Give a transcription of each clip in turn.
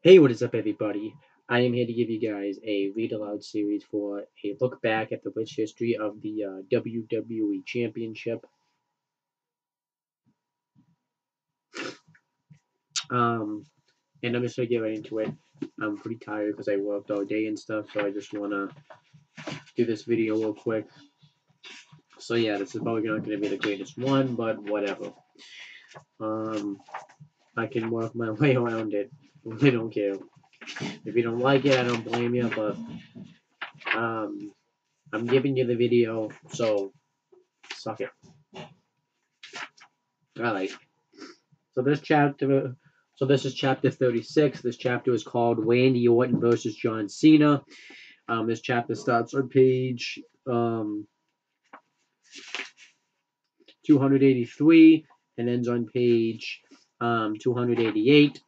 Hey, what is up, everybody? I am here to give you guys a read aloud series for a look back at the rich history of the WWE Championship. Um, and I'm just gonna get right into it. I'm pretty tired because I worked all day and stuff, so I just wanna do this video real quick. So yeah, this is probably not gonna be the greatest one, but whatever. Um, I can work my way around it. I don't care. If you don't like it, I don't blame you, but um, I'm giving you the video, so suck it. Alright. So this chapter, so this is chapter 36. This chapter is called Randy Orton versus John Cena. This chapter starts on page 283 and ends on page 288.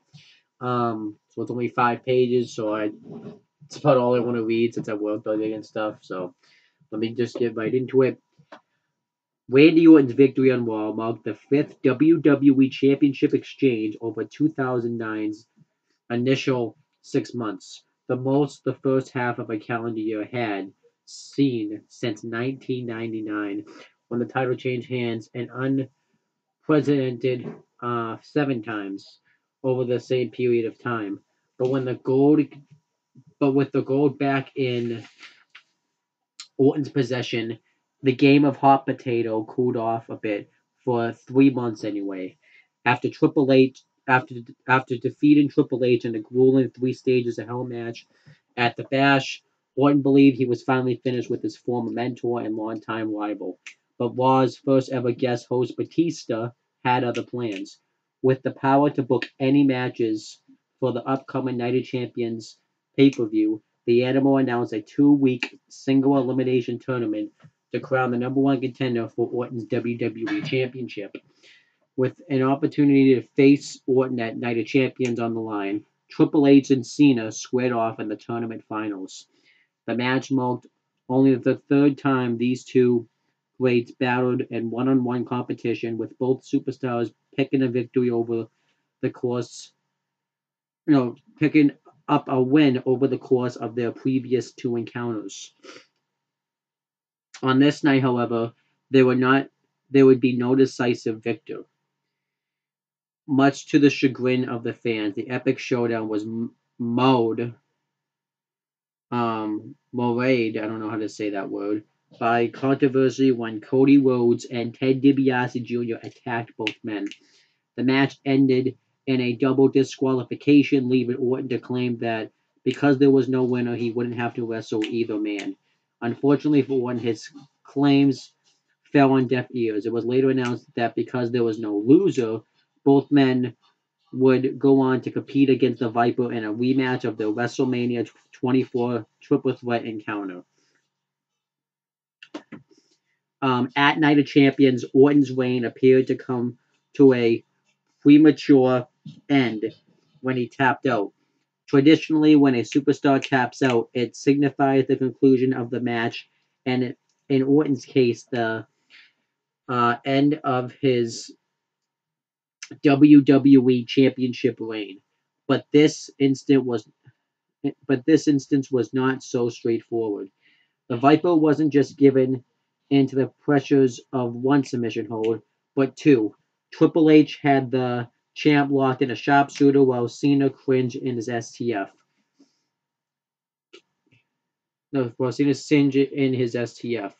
So it's only 5 pages, so it's about all I want to read since I worked all day and stuff. So let me just get right into it. Randy Orton's victory on Raw marked the fifth WWE Championship exchange over 2009's initial 6 months, the most the first half of a calendar year had seen since 1999, when the title changed hands an unprecedented 7 times over the same period of time. But when the gold, but with the gold back in Orton's possession, the game of hot potato cooled off a bit for 3 months anyway. After Triple H, after defeating Triple H in the grueling 3 stages of Hell match at the Bash, Orton believed he was finally finished with his former mentor and longtime rival. But Raw's first ever guest host Batista had other plans. With the power to book any matches for the upcoming Night of Champions pay-per-view, the Animal announced a 2-week single elimination tournament to crown the number one contender for Orton's WWE Championship. With an opportunity to face Orton at Night of Champions on the line, Triple H and Cena squared off in the tournament finals. The match marked only the third time these two greats battled in one-on-one competition, with both superstars picking a victory over the course, picking up a win over the course of their previous 2 encounters. On this night, however, there would be no decisive victor. Much to the chagrin of the fans, the epic showdown was mowed, I don't know how to say that word, by controversy when Cody Rhodes and Ted DiBiase Jr. attacked both men. The match ended in a double disqualification, leaving Orton to claim that because there was no winner, he wouldn't have to wrestle either man. Unfortunately for Orton, his claims fell on deaf ears. It was later announced that because there was no loser, both men would go on to compete against the Viper in a rematch of the WrestleMania 24 Triple Threat encounter. At Night of Champions, Orton's reign appeared to come to a premature end when he tapped out. Traditionally, when a superstar taps out, it signifies the conclusion of the match, and in Orton's case, the end of his WWE Championship reign. But this instant was but this instance was not so straightforward. The Viper wasn't just given into the pressures of one submission hold, but two. Triple H had the champ locked in a sharpshooter while Cena cringed in his STF. No, while Cena singed in his STF.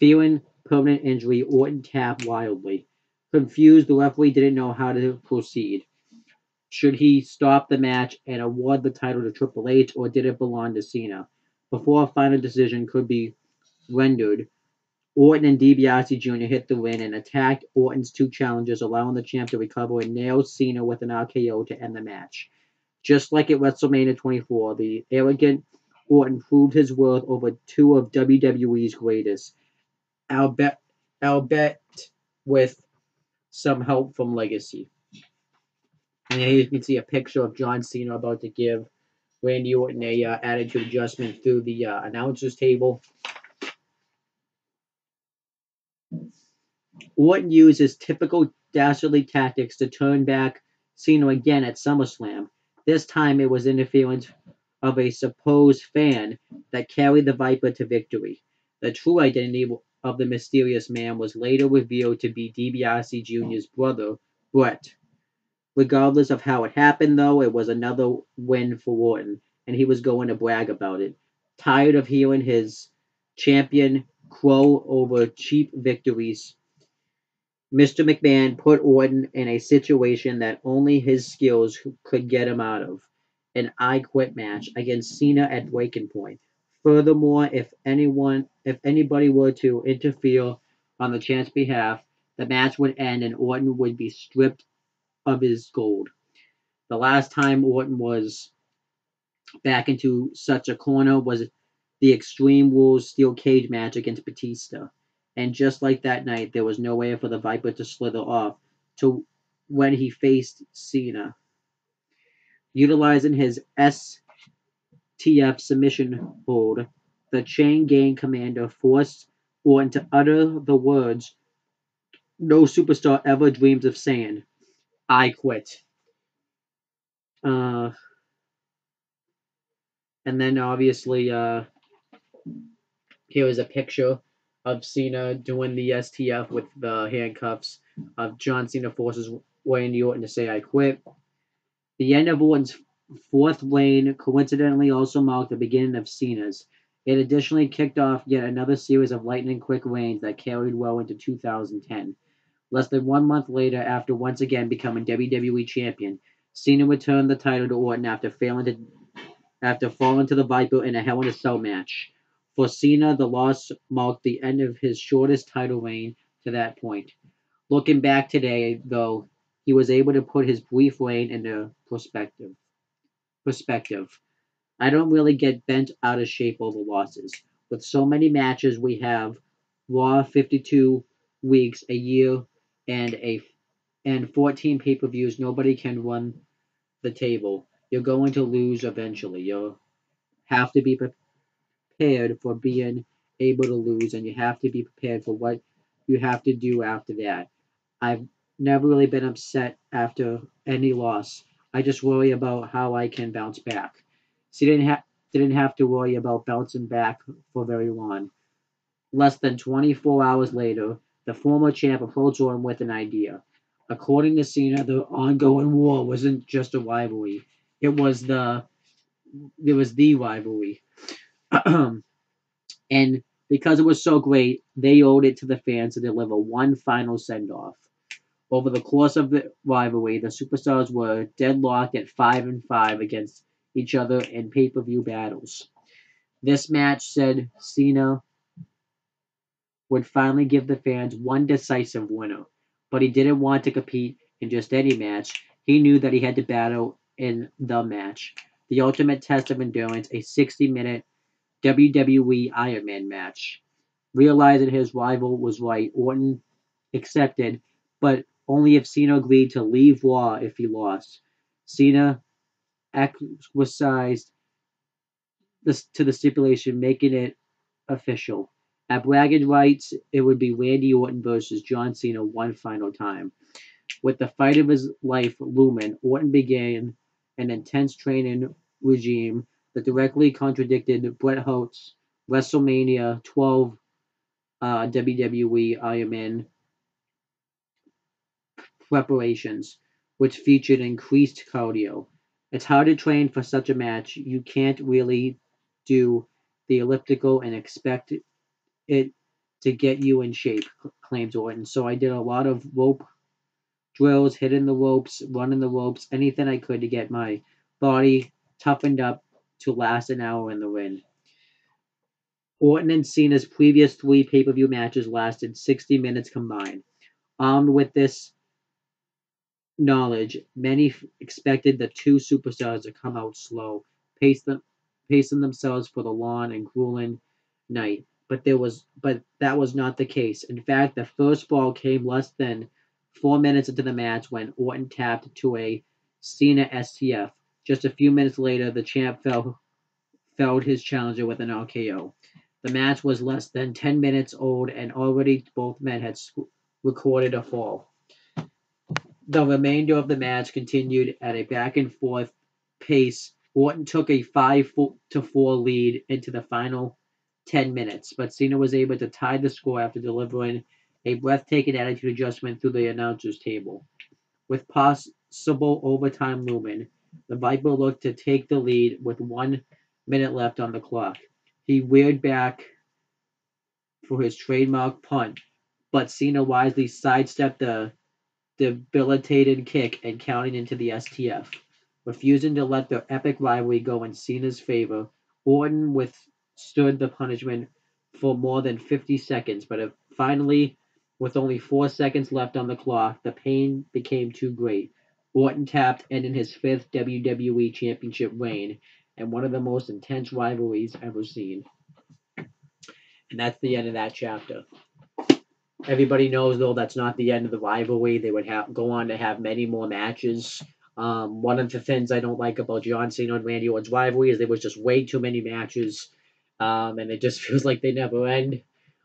Fearing permanent injury, Orton tapped wildly. Confused, the referee didn't know how to proceed. Should he stop the match and award the title to Triple H, or did it belong to Cena? Before a final decision could be rendered, Orton and DiBiase Jr. hit the ring and attacked Orton's two challengers, allowing the champ to recover and nailed Cena with an RKO to end the match. Just like at WrestleMania 24, the arrogant Orton proved his worth over two of WWE's greatest, albeit with some help from Legacy. And here you can see a picture of John Cena about to give Randy Orton a attitude adjustment through the announcers table. Orton used his typical dastardly tactics to turn back Cena again at SummerSlam. This time it was interference of a supposed fan that carried the Viper to victory. The true identity of the mysterious man was later revealed to be DiBiase Jr.'s brother, Brett. Regardless of how it happened, though, it was another win for Orton, and he was going to brag about it. Tired of hearing his champion crow over cheap victories, Mr. McMahon put Orton in a situation that only his skills could get him out of, an I Quit match against Cena at breaking point. Furthermore, if anybody were to interfere on the champ's behalf, the match would end and Orton would be stripped of his gold. The last time Orton was back into such a corner was the Extreme Rules steel cage match against Batista. And just like that night, there was no way for the Viper to slither off to when he faced Cena. Utilizing his STF submission hold, the Chain Gang Commander forced Orton to utter the words no superstar ever dreams of saying, I quit. Uh, and then obviously, here is a picture of Cena doing the STF with the handcuffs. Of John Cena forces Randy Orton to say, I quit. The end of Orton's fourth reign coincidentally also marked the beginning of Cena's. It additionally kicked off yet another series of lightning quick reigns that carried well into 2010. Less than 1 month later, after once again becoming WWE Champion, Cena returned the title to Orton after falling to the Viper in a Hell in a Cell match. For Cena, the loss marked the end of his shortest title reign to that point. Looking back today, though, he was able to put his brief reign into perspective. I don't really get bent out of shape over losses. With so many matches we have, Raw 52 weeks, a year, and 14 pay-per-views, nobody can run the table. You're going to lose eventually. You have to be prepared for being able to lose, and you have to be prepared for what you have to do after that. I've never really been upset after any loss. I just worry about how I can bounce back. She didn't have to worry about bouncing back for very long. Less than 24 hours later, the former champ approached Orton with an idea. According to Cena, the ongoing war wasn't just a rivalry; it was the rivalry. And because it was so great, they owed it to the fans to deliver one final send off. Over the course of the rivalry, the superstars were deadlocked at 5-5 against each other in pay per view battles. This match said Cena would finally give the fans one decisive winner, but he didn't want to compete in just any match. He knew that he had to battle in the match, the ultimate test of endurance, a 60-minute WWE Iron Man match. Realizing his rival was right, Orton accepted, but only if Cena agreed to leave Raw if he lost. Cena acquiesced to the stipulation, making it official. At bragging rights, it would be Randy Orton versus John Cena one final time. With the fight of his life looming, Orton began an intense training regime that directly contradicted Bret Hart's WrestleMania 12 WWE Iron Man preparations, which featured increased cardio. It's hard to train for such a match. You can't really do the elliptical and expect it to get you in shape, claims Orton. So I did a lot of rope drills, hitting the ropes, running the ropes, anything I could to get my body toughened up to last an hour in the ring. Orton and Cena's previous three pay-per-view matches lasted 60 minutes combined. Armed with this knowledge, many expected the two superstars to come out slow, pacing themselves for the long and grueling night. But that was not the case. In fact, the first fall came less than 4 minutes into the match when Orton tapped to a Cena STF. Just a few minutes later, the champ felled his challenger with an RKO. The match was less than 10 minutes old, and already both men had recorded a fall. The remainder of the match continued at a back and forth pace, Orton took a 5-4 lead into the final 10 minutes, but Cena was able to tie the score after delivering a breathtaking attitude adjustment through the announcer's table. With possible overtime looming, the Viper looked to take the lead with 1 minute left on the clock. He veered back for his trademark punt, but Cena wisely sidestepped the debilitated kick and counting into the STF. Refusing to let the epic rivalry go in Cena's favor, Orton withstood the punishment for more than 50 seconds, but finally, with only 4 seconds left on the clock, the pain became too great. Orton tapped, ending his fifth WWE Championship reign and one of the most intense rivalries ever seen. And that's the end of that chapter. Everybody knows, though, that's not the end of the rivalry. They would go on to have many more matches. One of the things I don't like about John Cena and Randy Orton's rivalry is there was just way too many matches, and it just feels like they never end.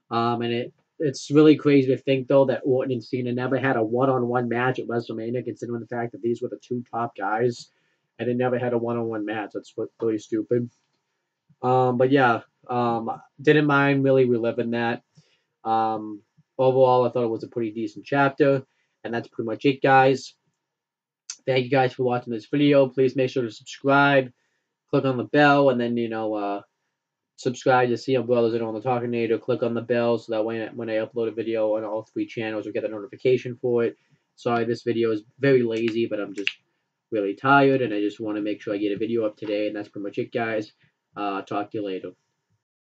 And it's really crazy to think, though, that Orton and Cena never had a one-on-one match at WrestleMania, considering the fact that these were the two top guys, and they never had a one-on-one match. That's really stupid. But yeah, didn't mind really reliving that. Um, Overall, I thought it was a pretty decent chapter, and that's pretty much it, guys. Thank you guys for watching this video. Please make sure to subscribe, click on the bell, and then subscribe to CM Brothers and on the Talking Nader. Click on the bell so that when I upload a video on all 3 channels, you'll get a notification for it. Sorry, this video is very lazy, but I'm just really tired, and I just want to make sure I get a video up today, and that's pretty much it, guys. Talk to you later.